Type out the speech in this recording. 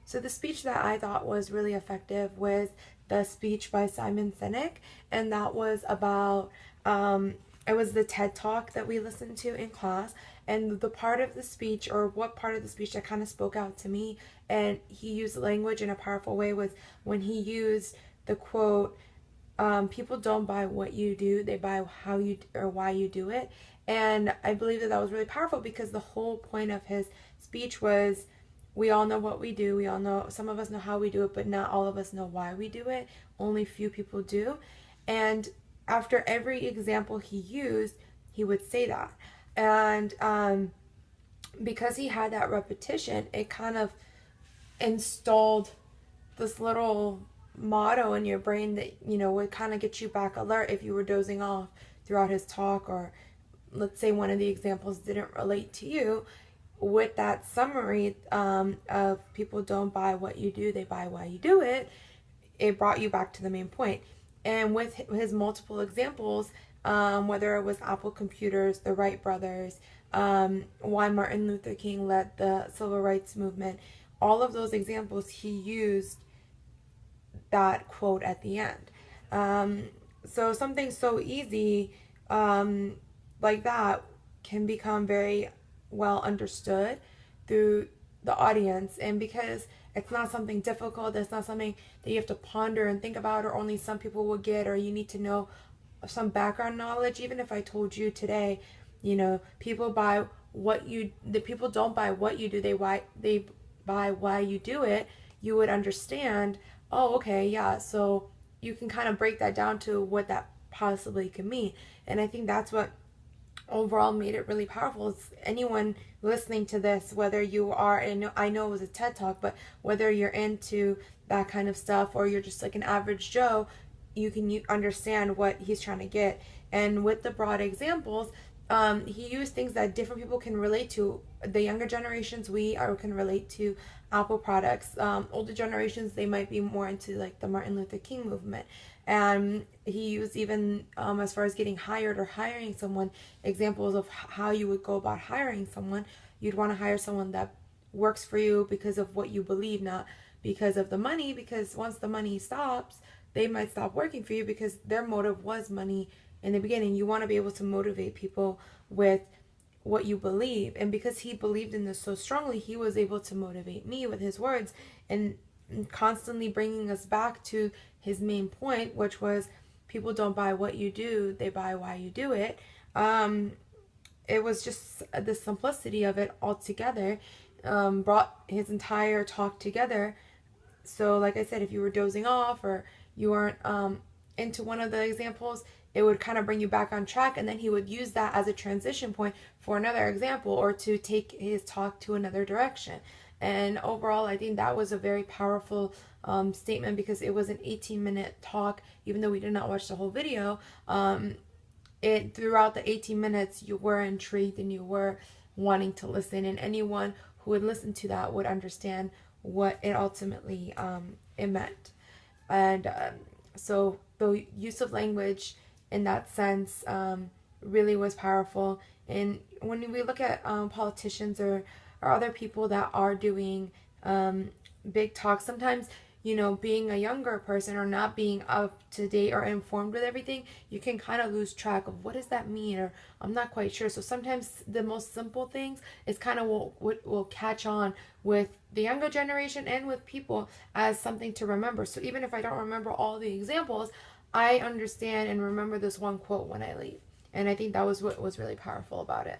So the speech that I thought was really effective was the speech by Simon Sinek, and that was about it was the TED Talk that we listened to in class, and the part of the speech, or what part of the speech that kind of spoke out to me, and he used language in a powerful way, was when he used the quote, people don't buy what you do, they buy how you or why you do it. And I believe that that was really powerful because the whole point of his speech was, we all know what we do, we all know, some of us know how we do it, but not all of us know why we do it. Only few people do. And after every example he used, he would say that. And because he had that repetition, it kind of installed this little motto in your brain that, you know, would kind of get you back alert if you were dozing off throughout his talk, or let's say one of the examples didn't relate to you. With that summary of people don't buy what you do, they buy why you do it, it brought you back to the main point. And with his multiple examples, whether it was Apple Computers, the Wright brothers, why Martin Luther King led the civil rights movement, all of those examples, he used that quote at the end. So something so easy like that can become very well understood through the audience. And because it's not something difficult, it's not something that you have to ponder and think about, or only some people will get, or you need to know some background knowledge. Even if I told you today, you know, people buy what you, the people don't buy what you do, they buy why you do it, you would understand, oh, okay, yeah. So you can kind of break that down to what that possibly could mean. And I think that's what overall made it really powerful. Is anyone listening to this, whether you are, and I know it was a TED Talk, but whether you're into that kind of stuff or you're just like an average Joe, you can understand what he's trying to get. And with the broad examples, he used things that different people can relate to. The younger generations, can relate to Apple products. Older generations, they might be more into like the Martin Luther King movement. And he used even as far as getting hired or hiring someone, examples of how you would go about hiring someone. You'd want to hire someone that works for you because of what you believe, not because of the money, because once the money stops, they might stop working for you because their motive was money in the beginning. You want to be able to motivate people with what you believe. And because he believed in this so strongly, he was able to motivate me with his words, and constantly bringing us back to his main point, which was people don't buy what you do, they buy why you do it. It was just the simplicity of it altogether, brought his entire talk together. So like I said, if you were dozing off or you weren't into one of the examples, it would kind of bring you back on track, and then he would use that as a transition point for another example, or to take his talk to another direction. And overall, I think that was a very powerful statement, because it was an 18-minute talk. Even though we did not watch the whole video, it throughout the 18 minutes, you were intrigued and you were wanting to listen, and anyone who would listen to that would understand what it ultimately it meant. And so the use of language in that sense really was powerful. And when we look at politicians or other people that are doing big talks, sometimes, you know, being a younger person or not being up to date or informed with everything, you can kind of lose track of what does that mean, or I'm not quite sure. So sometimes the most simple things is kind of what will catch on with the younger generation and with people as something to remember. So even if I don't remember all the examples, I understand and remember this one quote when I leave. And I think that was what was really powerful about it.